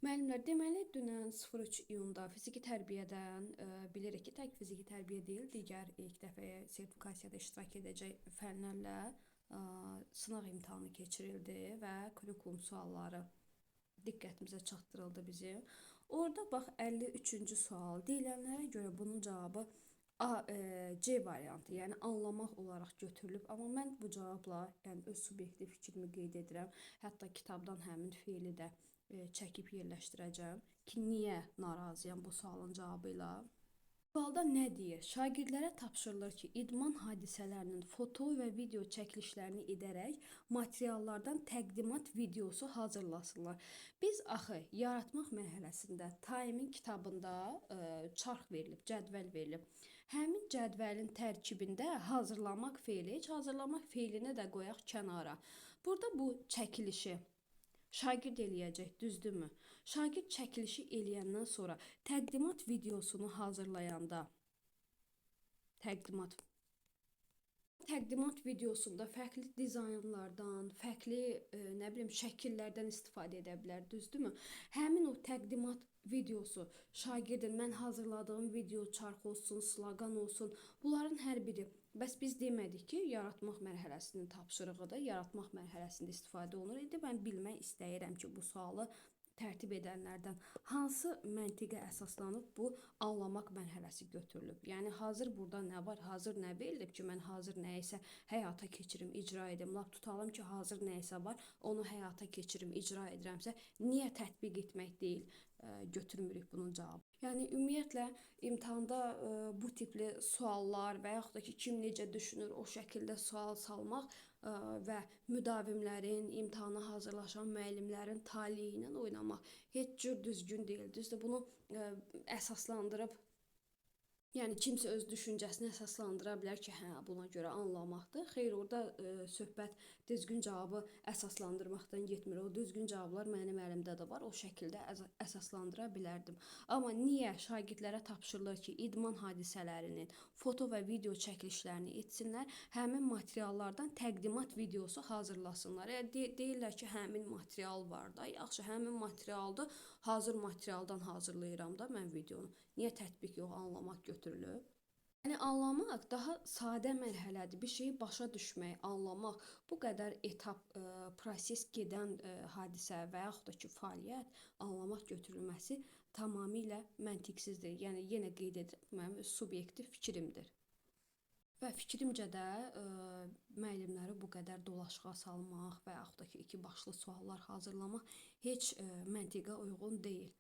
Müəllimlər, deməli dünən 03 iyunda fiziki tərbiyədən bilirik ki, tək fiziki tərbiyə deyil, digər ilk dəfəyə sertifikasiyada iştirak edəcək fənlərlə sınaq imtahanı keçirildi və kurikulum sualları diqqətimizə çatdırıldı bizim. Orada bax 53-cü sual deyilənlərə görə bunun cavabı C variantı, yəni anlamaq olaraq götürülüb. Amma mən bu cavabla, yəni öz subyektiv fikrimi qeyd edirəm. Hətta kitabdan həmin feili də çəkib yerləşdirəcəm ki, niyə narazıyam bu sualın cavabı ilə. Sualda nə deyir? Şagirdlərə tapşırılır ki, idman hadisələrinin foto və video çəkilişlərini edərək materiallardan təqdimat videosu hazırlasınlar. Biz axı yaratmaq mərhələsində Time-in kitabında çarx verilib, cədvəl verilib. Həmin cədvəlin tərkibində hazırlamaq feili, heç hazırlamaq feilini də qoyaq kənara. Burada bu çəkilişi şagird eləyəcək, düzdürmü? Şagird çəkilişi eləyəndən sonra təqdimat videosunu hazırlayanda təqdimat təqdimat videosunda fərqli dizaynlardan, fərqli nə bilim şəkillərdən istifadə edə bilər, düzdürmü? Həmin o təqdimat videosu şagirdin mən hazırladığım video çarx olsun, sloqan olsun, bunların hər biri. Bəs biz demədik ki, yaratmaq mərhələsinin tapşırığı da yaratmaq mərhələsində istifadə olunur. İndi mən bilmək istəyirəm ki, bu sualı tərtib edənlərdən hansı məntiqə əsaslanıb bu anlamaq mərhələsi götürülüb? Yəni hazır burada nə var? Hazır nə verilib ki, mən hazır nə isə həyata keçirim, icra edim. Lap tutalım ki, hazır nə isə var, onu həyata keçirim, icra edirəmsə, niyə tətbiq etmək deyil, götürmürük bunun cavabı? Yəni ümumiyyətlə imtahanda bu tipli suallar və yaxud da ki, kim necə düşünür, o şəkildə sual salmaq və müdavimlərin, imtahana hazırlaşan müəllimlərin taleyi ilə oynamaq heç cür düzgün deyil. Düzdür, bunu əsaslandırıb, yəni kimsə öz düşüncəsini əsaslandıra bilər ki, hə, buna görə anlamaqdır. Xeyr, orada söhbət düzgün cavabı əsaslandırmaqdan getmir. O düzgün cavablar mənim əlimdə də var. O şəkildə əsaslandıra bilərdim. Amma niyə şagirdlərə tapşırılır ki, idman hadisələrinin foto və video çəkilişlərini etsinlər, həmin materiallardan təqdimat videosu hazırlasınlar. Yəni deyirlər ki, həmin material var da, yaxşı, həmin materialda hazır materialdan hazırlayıram da mən videonu. Niyə tətbiq yox, anlamaq götürülüb? Yəni anlamaq daha sadə mərhələdir. Bir şeyi başa düşmək, anlamaq, bu qədər etap, proses gedən hadisə və yaxud da ki, fəaliyyət anlamaq götürülməsi tamamilə məntiqsizdir. Yəni yenə qeyd edirəm, mənim öz subyektiv fikrimdir. Və fikrimcə də müəllimləri bu qədər dolaşığa salmaq və yaxud da ki, iki başlı suallar hazırlamaq heç məntiqə uyğun deyil.